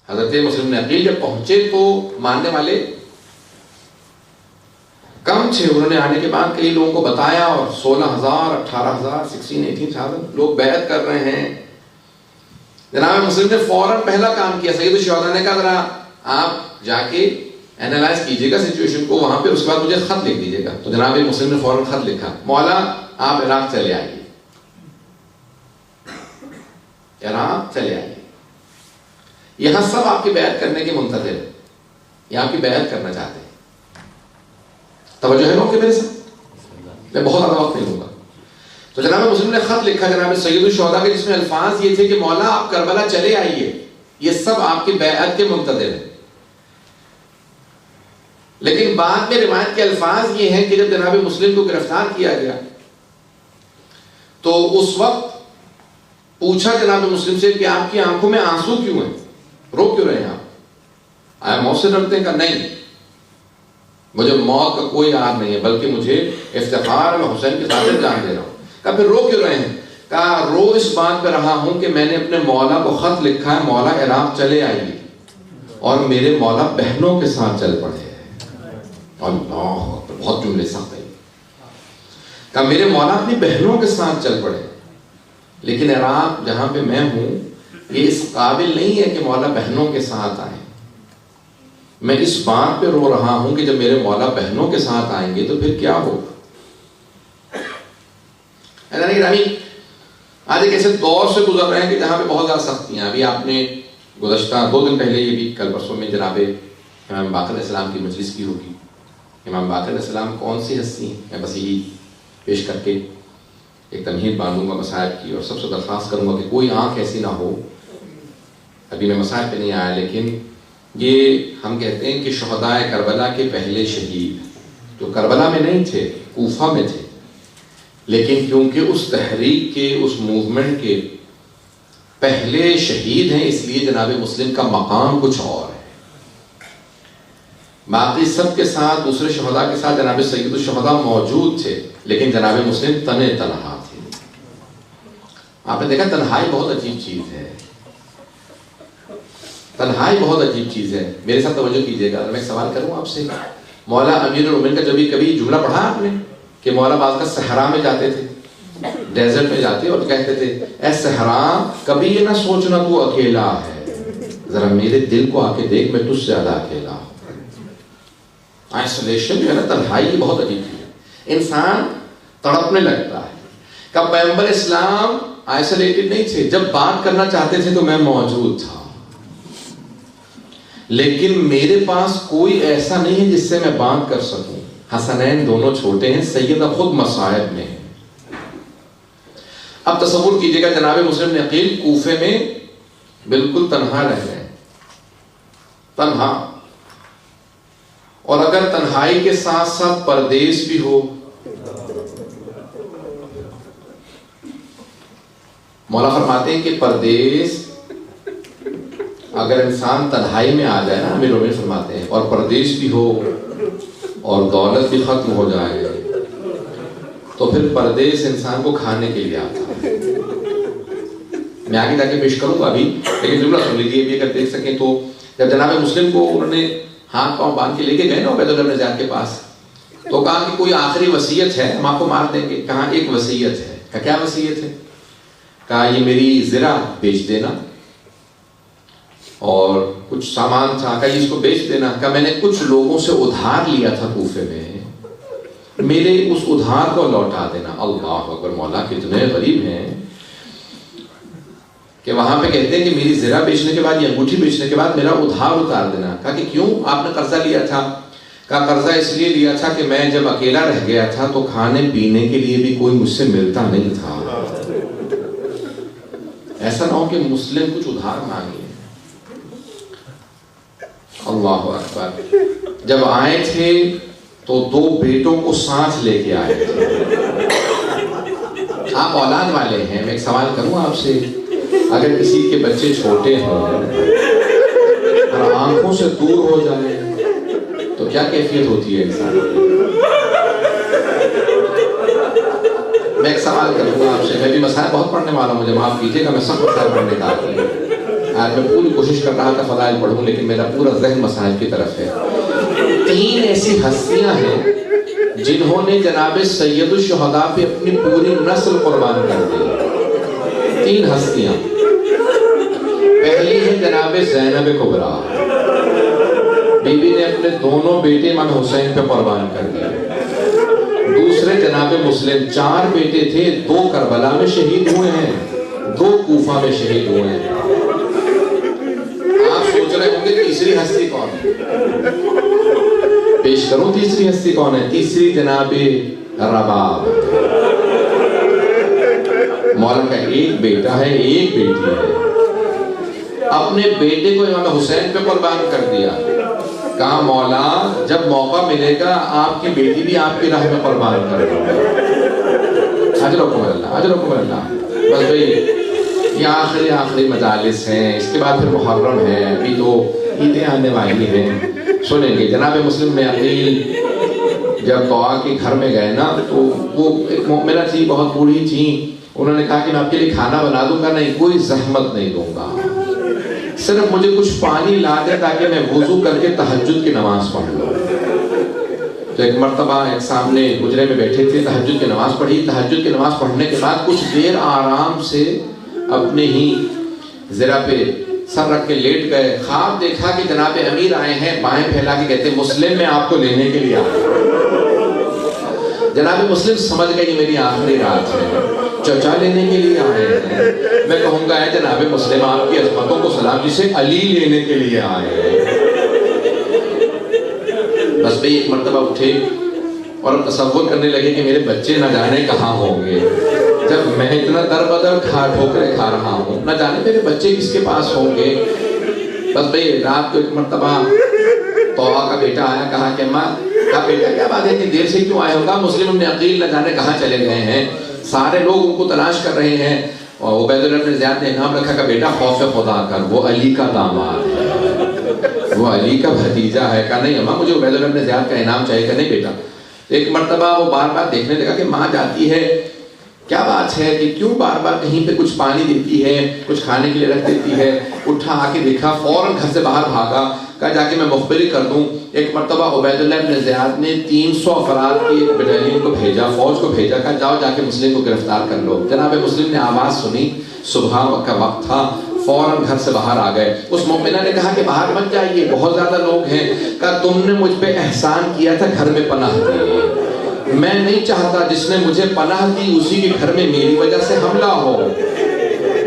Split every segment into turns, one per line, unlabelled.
حضرت مسلم بن عقیل جب پہنچے تو ماننے والے کم تھے. انہوں نے آنے کے بعد کئی لوگوں کو بتایا اور 16,000 18,000 18,000 لوگ بیعت کر رہے ہیں. جناب مسلم نے فوراً پہلا کام کیا. سید الشہداء نے کہا ذرا آپ جا کے اینالائز کیجیے گا سچویشن کو وہاں پہ, اس کے بعد مجھے خط لکھ دیجیے گا. تو جناب مسلم نے فوراً خط لکھا, مولا آپ عراق چلے آئیے, عراق چلے آئیے, یہاں سب آپ کی بیعت کرنے کے منتظر ہیں, یہ آپ کی بیعت کرنا چاہتے ہیں. توجہ ہے لوگ کہ میرے ساتھ, میں بہت زیادہ وقت نہیں لوں گا. تو جناب مسلم نے خط لکھا جناب سید الشہداء کے, جس میں الفاظ یہ تھے کہ مولا آپ کربلا چلے آئیے, یہ سب آپ کی بیعت کے منتظر ہیں. لیکن بعد میں روایت کے الفاظ یہ ہیں کہ جب جناب مسلم کو گرفتار کیا گیا تو اس وقت پوچھا جناب مسلم سے کہ آپ کی آنکھوں میں آنسو کیوں ہیں, رو کیوں رہے ہیں آپ, آیا موت سے ڈرتے ہیں؟ کہ نہیں, مجھے موت کا کوئی یاد نہیں ہے, بلکہ مجھے افتخار میں حسین کے ساتھ جان دے رہا ہوں. کہا پھر رو کیوں رہے ہیں؟ کہا رو اس بات پہ رہا ہوں کہ میں نے اپنے مولا کو خط لکھا ہے, مولا عراق چلے آئیے, اور میرے مولا بہنوں کے ساتھ چل پڑے ہیں. اللہ بہت جملے سخت ہے. کہا میرے مولا اپنی بہنوں کے ساتھ چل پڑے, لیکن عراق جہاں پہ میں ہوں یہ اس قابل نہیں ہے کہ مولا بہنوں کے ساتھ آئیں. میں اس بات پہ رو رہا ہوں کہ جب میرے مولا بہنوں کے ساتھ آئیں گے تو پھر کیا ہوگا. آج ایک ایسے دور سے گزر رہے ہیں کہ جہاں پہ بہت زیادہ سختیاں. ابھی آپ نے گزشتہ 2 دن پہلے, یہ بھی کل پرسوں میں, جناب امام باقر علیہ السلام کی مجلس کی ہوگی. امام باقر علیہ السلام کون سی ہستی ہیں؟ میں بس یہی پیش کر کے ایک تمہید باندھوں گا مسائل کی, اور سب سے درخواست کروں گا کہ کوئی آنکھ ایسی نہ ہو. ابھی میں مسائل پہ نہیں آیا, لیکن یہ ہم کہتے ہیں کہ شہداء کربلا کے پہلے شہید جو کربلا میں نہیں تھے, کوفہ میں تھے, لیکن کیونکہ اس تحریک کے, اس موومنٹ کے پہلے شہید ہیں, اس لیے جناب مسلم کا مقام کچھ اور ہے. باقی سب کے ساتھ, دوسرے شہداء کے ساتھ جناب سید الشہداء موجود تھے, لیکن جناب مسلم تنے تنہا تھے. آپ نے دیکھا تنہائی بہت عجیب چیز ہے, تنہائی بہت عجیب چیز ہے. میرے ساتھ توجہ کیجیے گا. میں ایک سوال کروں آپ سے, مولا امیر المومنین کا کبھی جملہ پڑھا آپ نے کہ مولا بعض کا صحرا میں جاتے تھے, ڈیزرٹ میں جاتے اور کہتے تھے اے صحرا کبھی یہ نہ سوچنا تو اکیلا ہے, ذرا میرے دل کو آ کے دیکھ, میں تجھ سے زیادہ اکیلا ہوں. آئسولیشن جو ہے نا, تنہائی بہت عجیب چیز ہے. انسان تڑپنے لگتا ہے. کہ پیغمبر اسلام آئسولیٹڈ نہیں تھے, جب بات کرنا چاہتے تھے تو میں موجود تھا, لیکن میرے پاس کوئی ایسا نہیں ہے جس سے میں بات کر سکوں. حسنین دونوں چھوٹے ہیں, سیدہ خود مصائب میں ہے. اب تصور کیجئے گا جناب مسلم بن عقیل کوفے میں بالکل تنہا رہ گئے, تنہا, اور اگر تنہائی کے ساتھ ساتھ پردیس بھی ہو. مولا فرماتے ہیں کہ پردیس اگر انسان تنہائی میں آ جائے نا, امیر المومنین فرماتے ہیں, اور پردیس بھی ہو اور دولت بھی ختم ہو جائے, تو پھر پردیس انسان کو کھانے کے لیے آتا ہے. میں آگے جا کے پیش کروں گا ابھی, لیکن جملہ سن لیجیے بھی اگر دیکھ سکیں تو. جب جناب مسلم کو انہوں نے ہاتھ پاؤں باندھ کے لے کے گئے نا عبید اللہ بن زیاد کے پاس, تو کہا کہ کوئی آخری وصیت ہے, ہم آپ کو مار دیں گے. کہا ایک وصیت ہے. کہا کیا وصیت ہے؟ کہا یہ میری زرع بیچ دینا, اور کچھ سامان تھا, کہا اس کو بیچ دینا. کہا میں نے کچھ لوگوں سے ادھار لیا تھا کوفے میں, میرے اس ادھار کو لوٹا دینا. اللہ اکبر, مولا کتنے غریب ہیں کہ وہاں پہ کہتے ہیں کہ میری زرع بیچنے کے بعد, یہ انگوٹھی بیچنے کے بعد میرا ادھار اتار دینا. کہا کہ کیوں, آپ نے قرضہ لیا تھا؟ کہا قرضہ اس لیے لیا تھا کہ میں جب اکیلا رہ گیا تھا تو کھانے پینے کے لیے بھی کوئی مجھ سے ملتا نہیں تھا. ایسا نہ ہو کہ مسلم کچھ ادھار مانگے. اللہ اکبر. جب آئے تھے تو 2 بیٹوں کو ساتھ لے کے آئے تھے. آپ اولاد والے ہیں, میں ایک سوال کروں آپ سے, اگر کسی کے بچے چھوٹے ہوں اور آنکھوں سے دور ہو جائے تو کیا کیفیت ہوتی ہے انسان کی؟ میں ایک سوال کروں گا آپ سے, میں بھی مسائل بہت پڑھنے والا ہوں, مجھے معاف کیجیے گا, میں سب مسائل پڑھنے کا آتی ہے. آج میں پوری کوشش کر رہا تھا فضائل پڑھوں لیکن میرا پورا ذہن مسائل کی طرف ہے. 3 ایسی ہستیاں ہیں جنہوں نے جناب سید الشہداء پہ اپنی پوری نسل قربان کر دی. 3 ہستیاں. پہلی ہے جناب زینب کبریٰ، بی بی نے اپنے دونوں بیٹے امام حسین پہ قربان کر دیا. دوسرے جناب مسلم، 4 بیٹے تھے، 2 کربلا میں شہید ہوئے ہیں، 2 کوفہ میں شہید ہوئے ہیں. آپ سوچ رہے ہوں گے تیسری ہستی کون ہے؟ پیش کروں تیسری ہستی کون ہے؟ تیسری جناب رباب. مولا کا ایک بیٹا ہے، ایک بیٹی ہے. اپنے بیٹے کو امام حسین پہ قربان کر دیا. کہا مولا جب موقع ملے گا آپ کی بیٹی بھی آپ کی راہ میں قربان کر دوں گا. اجرکم اللہ، اجرکم اللہ. بس بھئی یہ آخری مجالس ہیں، اس کے بعد پھر محرم ہے، ابھی تو عیدیں آنے والی ہیں. سنیں گے جناب مسلم میں عقیل جب طوا کے گھر میں گئے نا تو وہ ایک مومنہ تھی، بہت بوڑھی تھی. انہوں نے کہا کہ میں آپ کے لیے کھانا بنا دوں گا، نہیں کوئی زحمت نہیں دوں گا، صرف مجھے کچھ پانی لا دے تاکہ میں وضو کر کے تہجد کی نماز پڑھ لوں. تو ایک مرتبہ ایک سامنے حجرے میں بیٹھے تھے، تہجد کی نماز پڑھی. تہجد کی نماز پڑھنے کے بعد کچھ دیر آرام سے اپنے ہی زرہ پہ سر رکھ کے لیٹ گئے. خواب دیکھا کہ جناب امیر آئے ہیں، بائیں پھیلا کے کہتے مسلم میں آپ کو لینے کے لیے آیا. جناب مسلم سمجھ گئے یہ میری آخری رات ہے، چچا لینے کے لیے آئے ہیں. میں کہوں گا اے جناب مسلم آپ کی عظمتوں کو سلام، جسے علی لینے کے لیے آئے ہیں. بس بھئی ایک مرتبہ اٹھے اور تصور کرنے لگے کہ میرے بچے نہ جانے کہاں ہوں گے. جب میں اتنا در بدر ٹھوکریں کھا رہا ہوں، نہ جانے میرے بچے کس کے پاس ہوں گے. بس بھئی رات کو ایک مرتبہ طوا کا بیٹا آیا، کہا کہ ماں کہا بیٹا کیا بات ہے اتنی دیر سے کیوں آئے ہوگا؟ مسلم ابن عقیل نہ جانے کہاں چلے گئے ہیں، سارے لوگ ان کو تلاش کر رہے ہیں. اور عبید اللہ بن زیاد نے انعام رکھا کہ بیٹا خوف خدا کر، وہ علی کا داماد ہے، وہ علی کا بھتیجا ہے. کہا نہیں اماں مجھے عبید اللہ بن زیاد کا انعام چاہیے. کہ نہیں بیٹا. ایک مرتبہ وہ بار بار دیکھنے لگا کہ ماں جاتی ہے، کیا بات ہے کہ کیوں بار بار کہیں پہ کچھ پانی دیتی ہے، کچھ کھانے کے لیے رکھ دیتی ہے. اٹھا آ کے دیکھا، فوراً گھر سے باہر بھاگا. کہا جا کے میں مخبری کر دوں. ایک مرتبہ عبید اللہ بن زیاد نے 300 افراد کی ایک بٹالین کو بھیجا، فوج کو بھیجا. کہا جاؤ جا کے مسلم کو گرفتار کر لو. جناب مسلم نے آواز سنی، صبح کا وقت تھا، فوراً گھر سے باہر آ گئے. اس مومنہ نے کہا کہ باہر مت جائیے، بہت زیادہ لوگ ہیں. کہا تم نے مجھ پہ احسان کیا تھا، گھر میں پناہ دی. میں نہیں چاہتا جس نے مجھے پناہ دی اسی کے گھر میں میری وجہ سے حملہ ہو.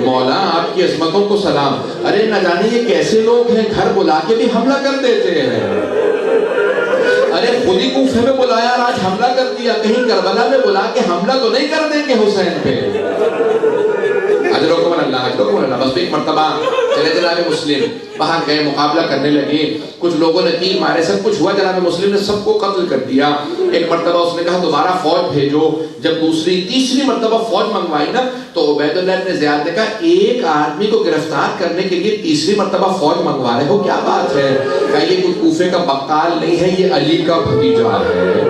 مولا آپ کی عظمتوں کو سلام. ارے نہ جانے یہ کیسے لوگ ہیں، گھر بلا کے بھی حملہ کر دیتے ہیں. ارے خود ہی کوفے میں بلایا اور آج حملہ کر دیا، کہیں کربلا میں بلا کے حملہ تو نہیں کر دیں گے حسین پہ. اجرکم اللہ، اجرکم اللہ. بس ایک مرتبہ چلے جناب مسلم باہر گئے، مقابلہ کرنے لگے. کچھ لوگوں نے تیر مارے، سب کچھ ہوا. جناب مسلم نے سب کو قتل کر دیا. ایک مرتبہ اس نے کہا دوبارہ فوج بھیجو. جب دوسری تیسری مرتبہ فوج منگوائی نا تو عبید اللہ بن زیاد نے کہا ایک آدمی کو گرفتار کرنے کے لیے تیسری مرتبہ فوج منگوا رہے ہو، کیا بات ہے؟ کہا یہ کوئی کوفے کا بقال نہیں ہے، یہ علی کا بھتیجا ہے،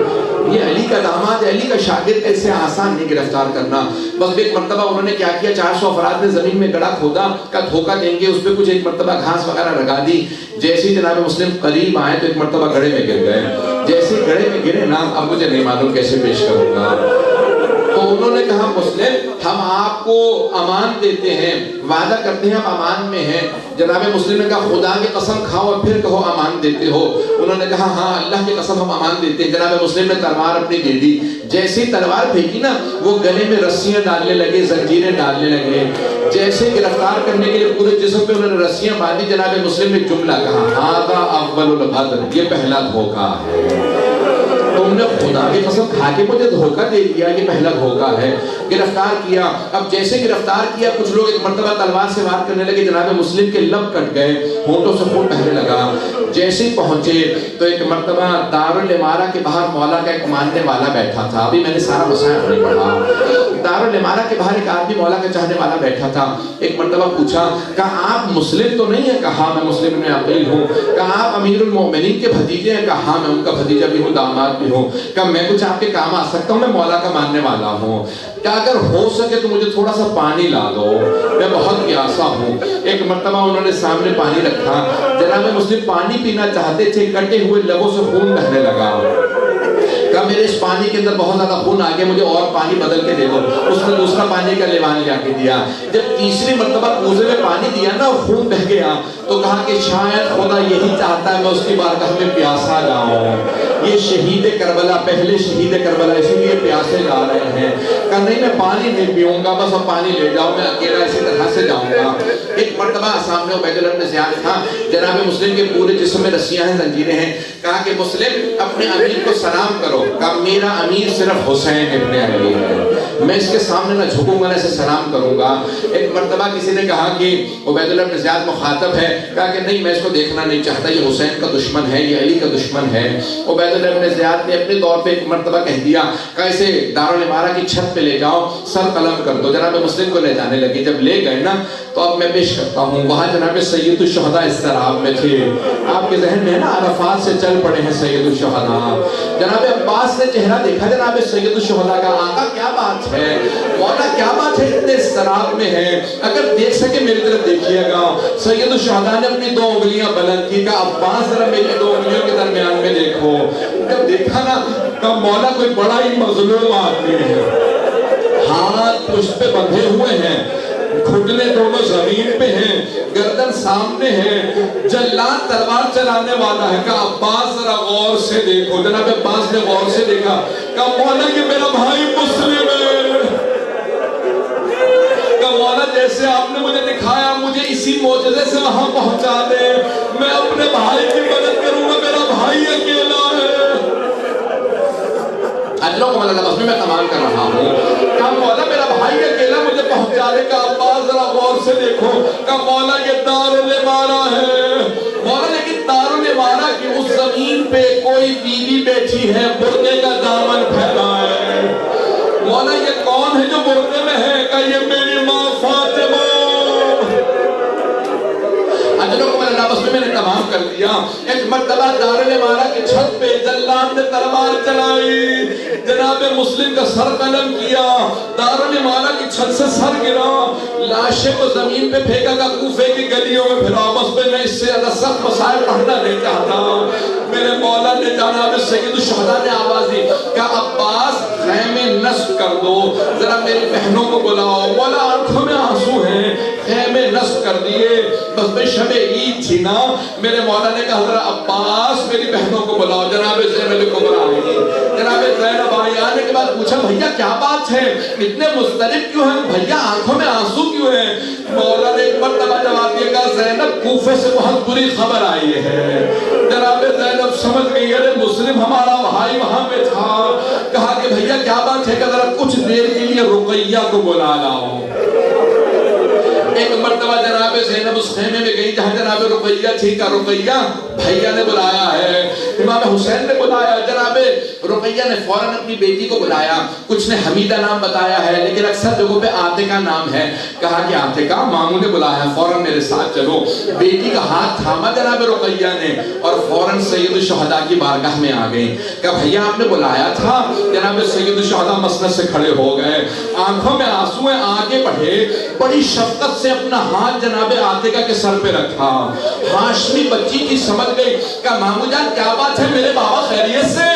یہ علی کا داماد ہے، علی کا شاگرد. ایسے آسان نہیں گرفتار کرنا. بس ایک مرتبہ انہوں نے کیا کیا، 400 افراد نے زمین میں گڑھا کھودا. کا دھوکہ دیں گے، اس پہ کچھ ایک مرتبہ گھاس وغیرہ لگا دی. جیسے ہی جناب مسلم قریب آئے تو ایک مرتبہ گڑھے میں گر گئے. جیسے گڑھے میں گرے نا، اب مجھے نہیں معلوم کیسے پیش کروں گا. تو انہوں نے کہا مسلم ہم آپ کو امان دیتے ہیں، وعدہ کرتے ہیں ہم امان میں ہیں. جناب مسلم نے کہا خدا کی قسم کھاؤ اور پھر کہو امان دیتے ہو. انہوں نے کہا ہاں اللہ کی قسم ہم امان دیتے ہیں. جناب مسلم نے تلوار اپنی دے دی. جیسے تلوار پھینکی نا وہ گلے میں رسیاں ڈالنے لگے، زنجیریں ڈالنے لگے. جیسے گرفتار کرنے کے لیے پورے جسم پہ انہوں نے رسیاں باندھی. جناب مسلم نے جملہ کہا ھذا اول الغدر، یہ پہلا دھوکہ ہے. تم نے خدا کی قسم کھا کے مجھے دھوکہ دے دیا، یہ پہلا دھوکہ ہے. گرفتار کیا. اب جیسے گرفتار کیا کچھ لوگ ایک مرتبہ تلوار سے وار کرنے لگے. جناب مسلم کے لب کٹ گئے، ہونٹوں سے خون بہنے لگا. جیسے ہی پہنچے تو ایک مرتبہ دارالامارہ کے باہر مولا کا ایک ماننے والا بیٹھا تھا. ابھی میں نے سارا مسائل نہیں پڑھا. دارالعمارہ کے باہر ایک آدمی مولا کا چاہنے والا بیٹھا تھا. ایک مرتبہ پوچھا, کہا آپ مسلم تو نہیں ہیں؟ کہا میں مسلم ابن عقیل ہوں. کہا آپ امیر المومنین کے بھتیجے ہیں؟ کہا میں ان کا بھتیجا بھی ہوں, داماد بھی ہوں. کہا میں کچھ آپ کے کام آ سکتا ہوں؟ میں مولا کا ماننے والا ہوں. کہ اگر ہو سکے تو مجھے تھوڑا سا پانی لا دو, میں بہت پیاسا ہوں. ایک مرتبہ انہوں نے سامنے پانی رکھا. جناب مسلم پانی پینا چاہتے تھے, کٹے ہوئے لبوں سے خون بہنے لگا. کہا میرے اس پانی کے اندر بہت زیادہ خون آ گیا, مجھے اور پانی بدل کے دے دو. اس نے دوسرا پانی کا لیوان لے کے دیا. جب تیسری مرتبہ کوزے میں پانی دیا نا, خون بہ گیا, تو کہا کہ شاید خدا یہی چاہتا ہے میں اس کی بارگاہ میں پیاسا جاؤں. یہ شہید کربلا, پہلے شہید کربلا, اسی لیے پیاسے جا رہے ہیں. کہا نہیں میں پانی نہیں پیوں گا, بس اب پانی لے جاؤ, میں اکیلا اسی طرح سے جاؤں گا. ایک مرتبہ سامنے عبید اللہ بن زیاد تھا. جناب مسلم کے پورے جسم میں رسیاں ہیں, زنجیریں ہیں. کہا کہ مسلم اپنے امیر کو سلام کرو. کہا میرا امیر صرف حسین ابن علی ہے, میں اس کے سامنے نہ جھکوں گا نہ اسے سلام کروں گا. ایک مرتبہ کسی نے کہا کہ عبید اللہ بن زیاد مخاطب ہے. کہا کہ نہیں میں اس کو دیکھنا نہیں چاہتا, یہ حسین کا دشمن ہے, یہ علی کا دشمن ہے. عبید اللہ بن زیاد نے اپنے طور پہ ایک مرتبہ کہہ دیا, کہا اسے دارالعمارہ کی چھت پہ لے جاؤ, سر قلم کر دو. جناب مسلم کو لے جانے لگے. جب لے گئے نا تو اب میں پیش کرتا ہوں, وہاں جناب سید الشہداء استراب میں تھے. آپ کے ذہن میں ہے نا عرفات سے چل پڑے ہیں سید الشہداء. جناب عباس نے چہرہ دیکھا جناب سید الشہداء کا. آقا کیا بات ہے, مولا کیا بات ہے, اتنے استراب میں ہے, اگر دیکھ سکے میری طرف دیکھیے گا. سید الشہداء نے اپنی 2 انگلیاں بلند کی. کہا عباس ذرا میری 2 انگلیوں کے درمیان میں دیکھو. جب دیکھا نا کہا مولا کوئی بڑا ہی مظلوم آدمی ہے, ہاتھ پشت پہ بندھے ہوئے ہیں, گھٹنے دونوں زمین پہ ہیں, گردن سامنے ہے, جلاد تلوار چلانے والا ہے. کہا عباس ذرا غور سے دیکھو. جناب عباس نے غور سے دیکھا. کہا مولا یہ میرا بھائی مسلم ہے. کہا مولا جیسے آپ نے مجھے دکھایا مجھے اسی معجزے سے وہاں پہنچا دے, میں اپنے بھائی کی مدد کروں گا, میرا بھائی اکیلا ہے. اجلوں کو اللہ بس میں تمام کر رہا ہوں. کہا مولا میرا بھائی اکیلا مجھے پہنچا دے. کہا عباس ذرا غور سے دیکھو. کہا مولا یہ دارالعمارہ ہے. مولا لیکن دارالعمارہ کی اس زمین پہ کوئی بیوی بیٹھی ہے, برقعے کا دامن پھیلا ہے. مولا یہ کون ہے جو برقعے میں ہے؟ کہا یہ میری ماں فاطمہ. اجلوں کو اللہ بس میں نے تمام کر دیا. ایک مرتبہ دارالعمارہ کی چھت پہ جلاد نے تلوار چلائی, جناب مسلم کا سر قلم کیا, دارالعمارہ کی چھت سے سر گرا, لاشیں کو زمین پہ پھینکا. کا کوفے کی گلیوں میں پھرا. بس میں اس سے زیادہ سخت مسائل پڑھنا نہیں چاہتا. میرے مولا نے جناب سید الشہداء نے آواز دی, کہا عباس خیمے نصب کر دو, ذرا میری بہنوں کو بلاؤ. مولا آنکھوں میں آنسو ہیں, خیمے نصب کر دیے. بس میں شب عید تھی نا, میرے مولا نے کہا ذرا عباس میری بہنوں کو بلاؤ. جناب زینب کو بلائی. جناب زینب آئی. آنے کے بعد پوچھا بھیا کیا بات ہے, اتنے مضطرب کیوں ہیں بھیا, آنکھوں میں آنسو کیوں ہیں؟ مولا نے ایک مرتبہ جواب دیا, کہا زینب کوفے سے بہت بری خبر آئی ہے. جناب زینب سمجھ گئی ارے مسلم ہمارا بھائی وہاں پہ تھا. کہا کہ بھیا کیا بات ہے؟ کہ ذرا کچھ دیر کے لیے رقیہ کو بلا لاؤ. ایک مرتبہ جناب زینب اس خیمے میں گئی جہاں جناب رقیہ تھی. کا رقیہ بھیا نے بلایا ہے, امام حسین نے بلایا. جناب رقیہ نے فوراً اپنی بیٹی کو بلایا. کچھ نے حمیدہ نام بتایا ہے لیکن اکثر جگہوں پہ عاتقہ نام ہے. کہا کہ عاتقہ ماموں نے بلایا, فوراً میرے ساتھ چلو. بیٹی کا ہاتھ تھاما جناب رقیہ نے اور فوراً سید الشہداء کی بارگاہ میں آ گئی. کہا بھیا آپ نے بلایا تھا. جناب سید الشہداء مسند سے کھڑے ہو گئے, آنکھوں میں آنسو ہیں, آگے بڑھے, بڑی شفقت سے اپنا ہاتھ جناب عاتقہ کے سر پہ رکھا. ہاشمی بچی کی سمجھ گئی. کہا مامو جان کیا بات ہے, میرے بابا خیریت سے؟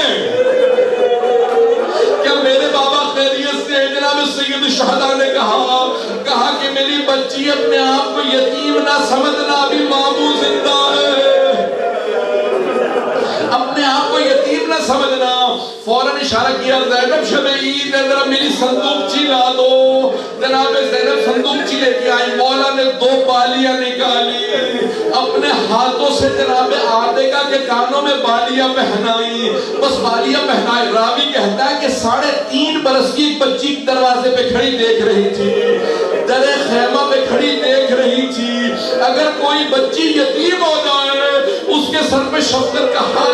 کیا میرے بابا خیریت سے؟ جناب سید الشہداء نے کہا کہ میری بچی اپنے آپ کو یتیم نہ سمجھنا, ابھی مامو زندہ ہے, اپنے آپ کو یتیم نہ سمجھنا. فوراً اشارہ کیا زینب شب عید ہے, ذرا میری صندوقچی لا دو. جناب زینب صندوقچی لے کے آئی. مولا نے 2 بالیاں نکالی, اپنے ہاتھوں سے جناب عاتقہ کے کانوں میں بالیاں پہنائی. بس بالیاں پہنائی. راوی کہتا ہے کہ 3.5 برس کی ایک بچی دروازے پہ کھڑی دیکھ رہی تھی, درے خیمہ پہ کھڑی دیکھ رہی تھی. اگر کوئی بچی یتیم ہو جائے اس کے سر پہ شفقت کا ہاتھ